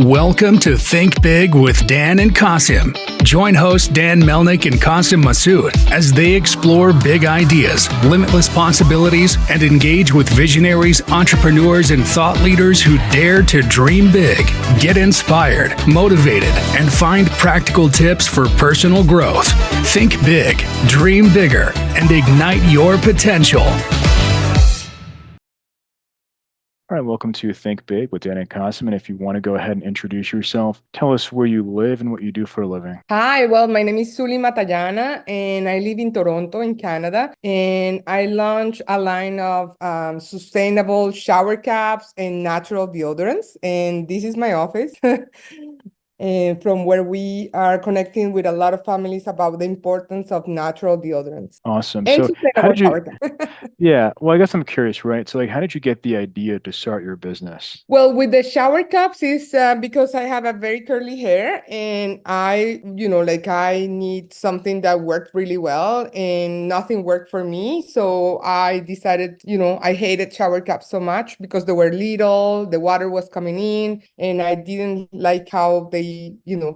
Welcome to Think Big with Dan and Qasim. Join hosts Dan Melnick and Qasim Masood as they explore big ideas, limitless possibilities, and engage with visionaries, entrepreneurs, and thought leaders who dare to dream big, get inspired, motivated, and find practical tips for personal growth. Think big, dream bigger, and ignite your potential. All right, welcome to Think Big with Dan and Qasim. And if you want to go ahead and introduce yourself, tell us where you live and what you do for a living. Hi, well, my name is Zuly Matallana, and I live in Toronto, in Canada. And I launched a line of sustainable shower caps and natural deodorants. And this is my office. And from where we are connecting with a lot of families about the importance of natural deodorants. Awesome. And So how sustainable did you, shower caps. yeah, well, I guess I'm curious, right? So how did you get the idea to start your business? Well, with the shower caps is because I have a very curly hair, and I need something that worked really well, and nothing worked for me. So I decided, I hated shower caps so much because they were little, the water was coming in, and I didn't like how they,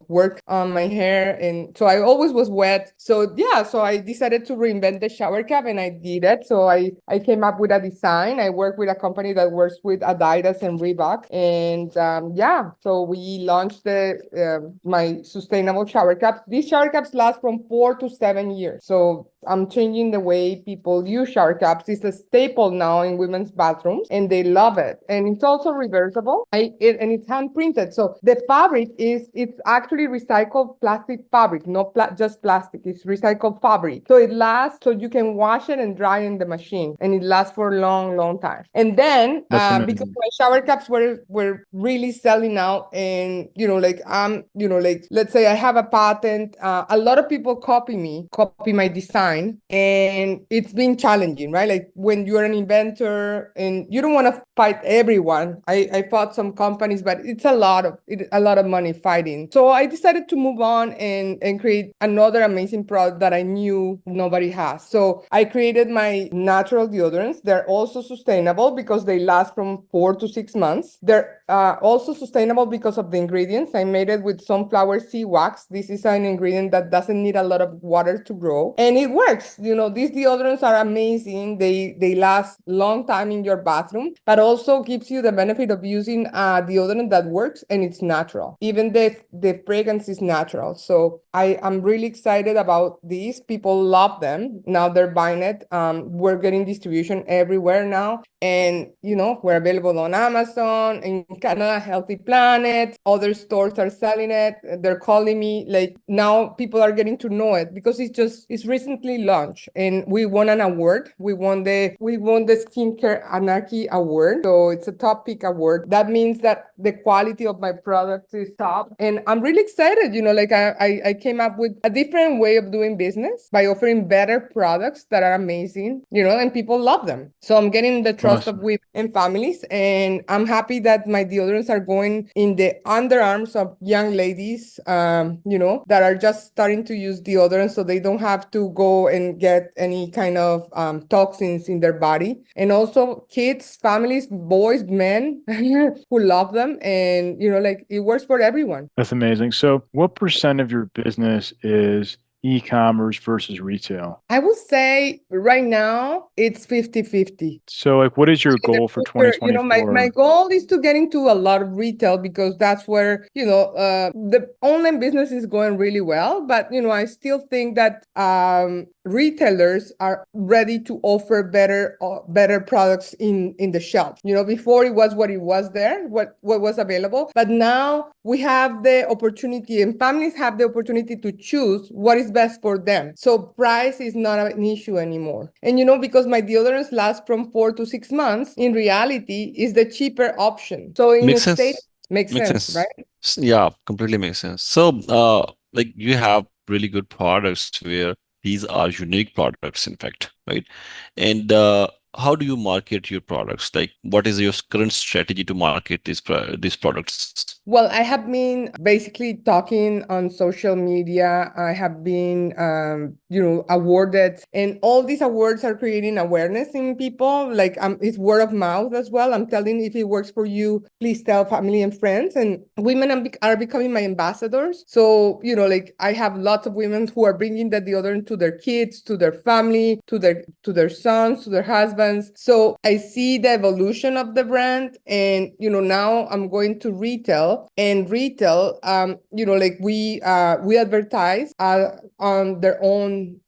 work on my hair. And so I always was wet. So yeah, so I decided to reinvent the shower cap, and I did it. So I came up with a design. I work with a company that works with Adidas and Reebok. And so we launched my sustainable shower caps. These shower caps last from 4 to 7 years. So I'm changing the way people use shower caps. It's a staple now in women's bathrooms, and they love it. And it's also reversible, and it's hand printed. So the fabric it's actually recycled plastic fabric, not just plastic. It's recycled fabric. So it lasts, so you can wash it and dry in the machine, and it lasts for a long, long time. And then because my shower caps were really selling out, and let's say I have a patent, a lot of people copy my design. And it's been challenging, right? Like when you're an inventor and you don't want to fight everyone. I fought some companies, but it's a lot of money fighting. So I decided to move on and create another amazing product that I knew nobody has. So I created my natural deodorants. They're also sustainable because they last from 4 to 6 months. They're also sustainable because of the ingredients. I made it with sunflower seed wax. This is an ingredient that doesn't need a lot of water to grow, and it works. These deodorants are amazing. They last long time in your bathroom, but also gives you the benefit of using a deodorant that works and it's natural. Even the fragrance is natural. So I'm really excited about these. People love them. Now they're buying it. We're getting distribution everywhere now. And, we're available on Amazon, in Canada, Healthy Planet. Other stores are selling it. They're calling me. Like now people are getting to know it because it's recently launched, and we won an award. We won the Skincare Anarchy Award. So it's a top pick award. That means that the quality of my product is top. And I'm really excited. I came up with a different way of doing business by offering better products that are amazing, and people love them. So I'm getting the trust of women and families. And I'm happy that my deodorants are going in the underarms of young ladies, that are just starting to use deodorants, so they don't have to go and get any kind of toxins in their body. And also kids, families, boys, men who love them. And, it works for everyone. That's amazing. So what percent of your business is e-commerce versus retail? I would say right now it's 50-50. So what is your goal for 2024? My goal is to get into a lot of retail because that's where, the online business is going really well. But, I still think that retailers are ready to offer better products in the shelf. Before it was what it was there, what was available. But now we have the opportunity, and families have the opportunity to choose what is best for them. So price is not an issue anymore. And because my deodorants last from 4 to 6 months, in reality is the cheaper option. So in Makes the state, sense. makes sense, right? Yeah, completely makes sense. So, like you have really good products where these are unique products, in fact, right? And how do you market your products? Like, what is your current strategy to market these products? Well, I have been basically talking on social media. I have been, awarded, and all these awards are creating awareness in people. Like, it's word of mouth as well. I'm telling, if it works for you, please tell family and friends. And women are becoming my ambassadors. So, like I have lots of women who are bringing the deodorant to their kids, to their family, to their sons, to their husbands. So I see the evolution of the brand, and now I'm going to retail. And retail, like we advertise on their own,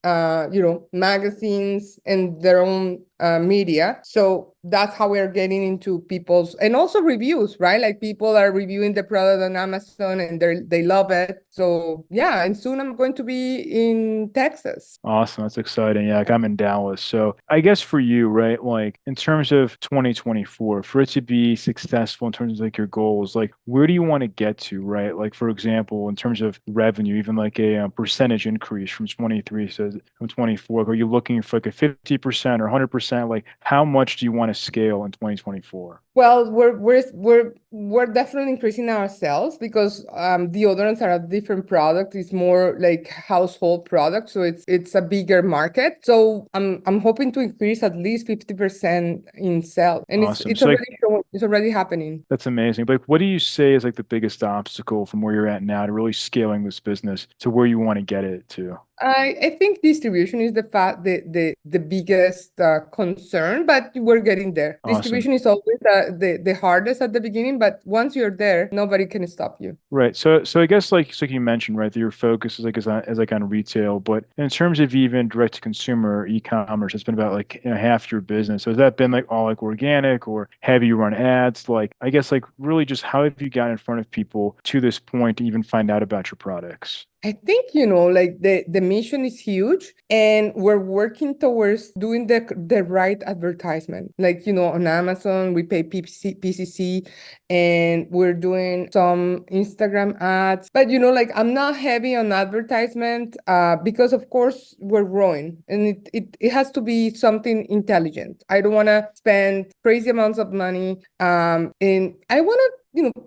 magazines and their own media. So that's how we're getting into people's, and also reviews, right? Like people are reviewing the product on Amazon and they love it. So yeah, and soon I'm going to be in Texas. Awesome. That's exciting. Yeah, like I'm in Dallas. So I guess for you, right, like in terms of 2024, for it to be successful in terms of like your goals, like where do you want to get to, right? Like for example, in terms of revenue, even like a percentage increase from 23 to from 24, like, are you looking for like a 50% or 100%? Like how much do you want to scale in 2024? Well, we're definitely increasing our sales because deodorants are a different product. It's more like household product, so it's a bigger market. So I'm hoping to increase at least 50% in sales, and it's Awesome. it's So like already showing, it's already happening. that's amazing. But like, what do you say is like the biggest obstacle from where you're at now to really scaling this business to where you want to get it to? I think distribution is the biggest concern, but we're getting there. Awesome. Distribution is always the hardest at the beginning, but once you're there, nobody can stop you. Right. So I guess like so like you mentioned, right, that your focus is like on retail, but in terms of even direct to consumer e-commerce, it's been about like half your business. So has that been like all like organic or have you run ads? Like I guess like really just how have you gotten in front of people to this point to even find out about your products? I think, like the mission is huge, and we're working towards doing the right advertisement. Like, on Amazon, we pay PCC, and we're doing some Instagram ads. But, like I'm not heavy on advertisement because, of course, we're growing, and it has to be something intelligent. I don't want to spend crazy amounts of money. And I want to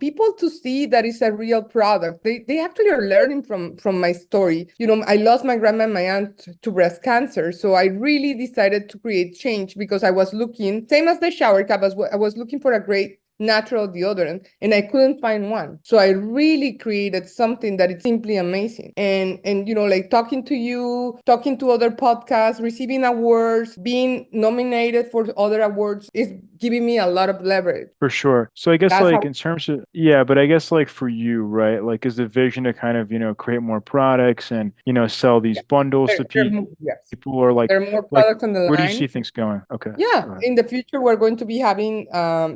people to see that it's a real product. They actually are learning from my story. I lost my grandma and my aunt to breast cancer, so I really decided to create change because I was looking, same as the shower cap, as I was looking for a great natural deodorant and I couldn't find one. So I really created something that is simply amazing. And like talking to you, talking to other podcasts, receiving awards, being nominated for other awards is giving me a lot of leverage. For sure. So I guess That's like how in terms of yeah, but I guess like for you, right? Like is the vision to kind of, create more products and, sell these bundles to yes. people or There are more like products on the where do you see line. things going? Okay. Yeah, Go ahead. in the future, we're going to be having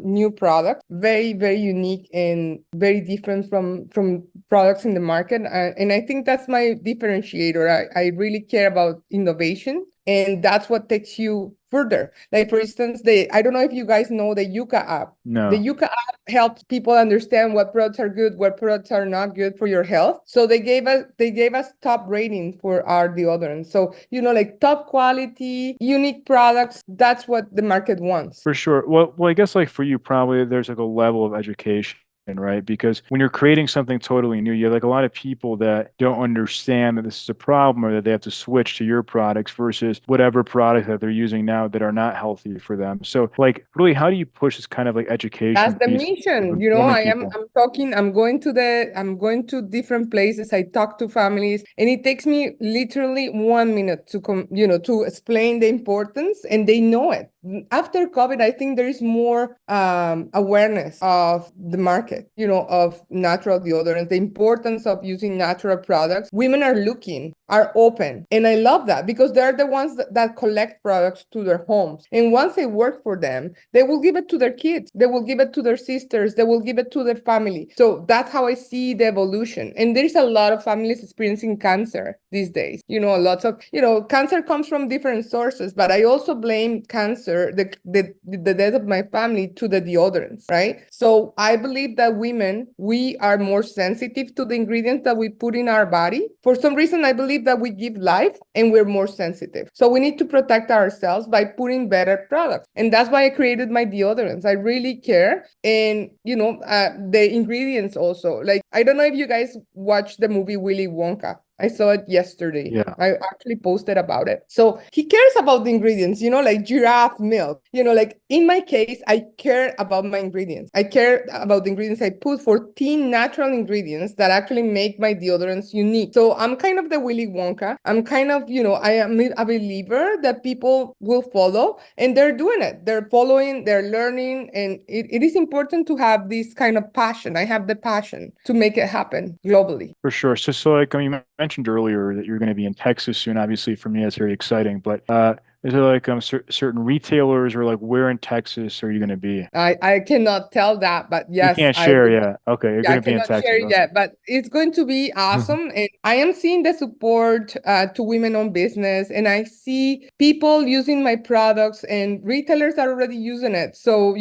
new products, very, very unique and very different from products in the market. And I think that's my differentiator. I really care about innovation, and that's what takes you further. Like, for instance, I don't know if you guys know the Yuka app. The No. Yuka app helps people understand what products are good, what products are not good for your health. So they gave us top rating for our deodorant. So, like top quality, unique products, that's what the market wants. For sure. Well, I guess like for you, probably there's like a level of education, right? Because when you're creating something totally new, you have like a lot of people that don't understand that this is a problem or that they have to switch to your products versus whatever product that they're using now that are not healthy for them. So like really, how do you push this kind of like education That's the piece mission. of informing I'm people? I'm talking, I'm going to different places. I talk to families, and it takes me literally 1 minute to explain the importance, and they know it. After COVID, I think there is more awareness of the market, of natural deodorants, the importance of using natural products. Women are open, and I love that because they're the ones that collect products to their homes. And once they work for them, they will give it to their kids. They will give it to their sisters. They will give it to their family. So that's how I see the evolution. And there's a lot of families experiencing cancer these days. Lots of, cancer comes from different sources, but I also blame cancer cancer, the death of my family to the deodorants, right? So I believe that women, we are more sensitive to the ingredients that we put in our body. For some reason, I believe that we give life and we're more sensitive. So we need to protect ourselves by putting better products. And that's why I created my deodorants. I really care. And, the ingredients also. Like, I don't know if you guys watched the movie Willy Wonka. I saw it yesterday. Yeah. I actually posted about it. So he cares about the ingredients, like giraffe milk. Like in my case, I care about my ingredients. I care about the ingredients I put, 14 natural ingredients that actually make my deodorants unique. So I'm kind of the Willy Wonka. I'm kind of, I am a believer that people will follow, and they're doing it. They're following, they're learning, and it is important to have this kind of passion. I have the passion to make it happen globally. For sure. So like, you mentioned earlier that you're going to be in Texas soon. Obviously, for me, that's very exciting. But is there like certain retailers, or like where in Texas are you going to be? I cannot tell that, but You yes, can't I share, will. yeah. Okay, you're Yeah, I going to be in cannot share Texas. it yet, but it's going to be awesome. And I am seeing the support to women-owned business, and I see people using my products, and retailers are already using it. So,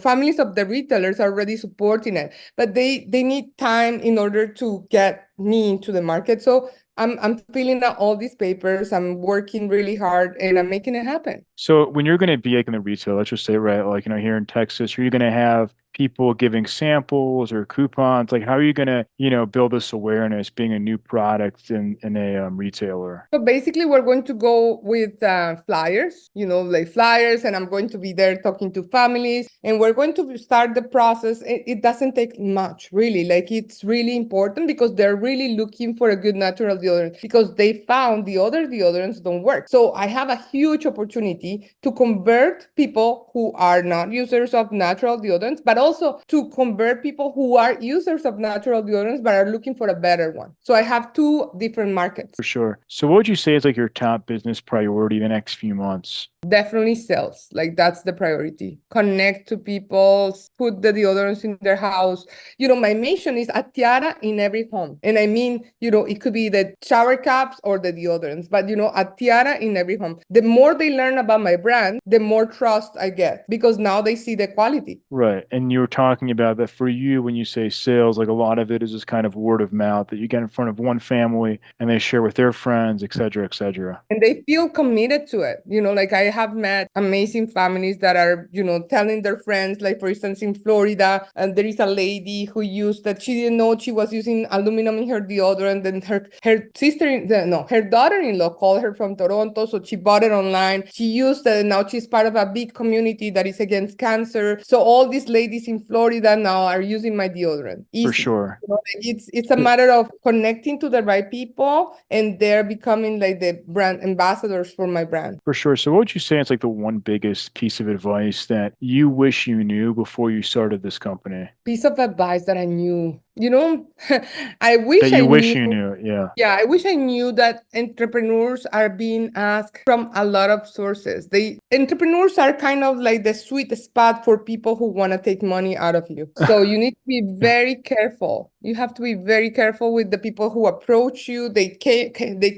families of the retailers are already supporting it, but they need time in order to get me into the market. So I'm filling out all these papers. I'm working really hard, and I'm making it happen. So when you're going to be like in the retail, let's just say, right, like, here in Texas, are you going to have people giving samples or coupons? Like, how are you going to, build this awareness being a new product in a retailer? So basically, we're going to go with flyers, like flyers, and I'm going to be there talking to families, and we're going to start the process. It doesn't take much, really. Like, it's really important because they're really looking for a good natural deodorant, because they found the other deodorants don't work. So I have a huge opportunity to convert people who are not users of natural deodorants, but also to convert people who are users of natural deodorants but are looking for a better one. So I have two different markets. For sure. So what would you say is like your top business priority the next few months? Definitely sales. Like, that's the priority. Connect to people, put the deodorants in their house. My mission is a tiara in every home. And I mean, it could be the shower caps or the deodorants, but a tiara in every home. The more they learn about my brand, the more trust I get, because now they see the quality. Right. And you were talking about that for you, when you say sales, like a lot of it is just kind of word of mouth that you get in front of one family and they share with their friends, et cetera, et cetera. And they feel committed to it. Like, I have met amazing families that are, telling their friends, like, for instance, in Florida, and there is a lady who used that. She didn't know she was using aluminum in her deodorant. Then her daughter-in-law called her from Toronto. So she bought it online. She used it, and now she's part of a big community that is against cancer. So all these ladies in Florida now are using my deodorant. Easy. For sure. Like, it's a matter of connecting to the right people, and they're becoming like the brand ambassadors for my brand. For sure. So what would you say is like the one biggest piece of advice that you wish you knew before you started this company? Piece of advice that I knew, I wish That you I wish knew. you knew, yeah. Yeah, I wish I knew that entrepreneurs are being asked from a lot of sources. Entrepreneurs are kind of like the sweet spot for people who want to take money out of you. So you need to be very careful. You have to be very careful with the people who approach you. They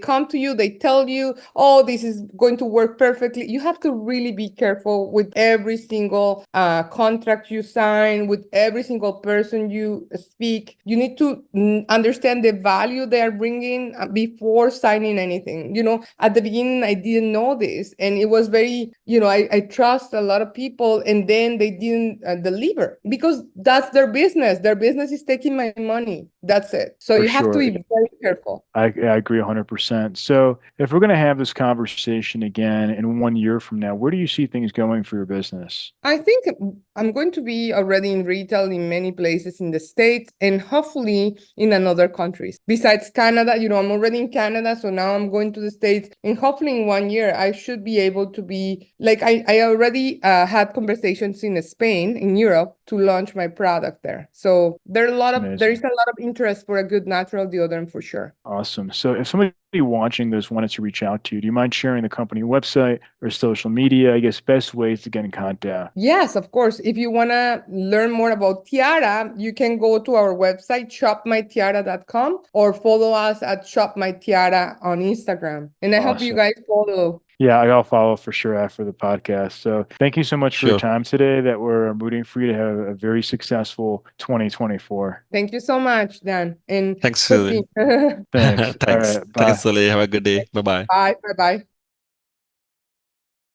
come to you, they tell you, oh, this is going to work perfectly. You have to really be careful with every single contract you sign, with every single person you speak. You need to understand the value they are bringing before signing anything. At the beginning, I didn't know this, and it was very, I trust a lot of people, and then they didn't deliver, because that's their business. Their business is taking my money. That's it. So For you have to sure. be very careful. I agree 100%. So if we're going to have this conversation again in 1 year from now, where do you see things going for your business? I think I'm going to be already in retail in many places in the States, and hopefully in another countries. Besides Canada, I'm already in Canada, so now I'm going to the States, and hopefully in 1 year, I should be able to be, like, I already had conversations in Spain, in Europe, to launch my product there. So there is a lot of interest for a good natural deodorant, for sure. Awesome. So if somebody watching this wanted to reach out to you, do you mind sharing the company website or social media? I guess best ways to get in contact. Yes, of course. If you want to learn more about Tiara, you can go to our website, shopmytiara.com, or follow us at shopmytiara on Instagram. And I hope you Awesome. guys follow. Yeah, I'll follow for sure after the podcast. So thank you so much for your Sure. time today. That we're rooting for you to have a very successful 2024. Thank you so much, Dan. And Thanks, Christine. Zuly. Thanks. All Thanks. right. Thanks, Bye. Zuly. Have a good day. Bye bye. Bye. Bye. Bye.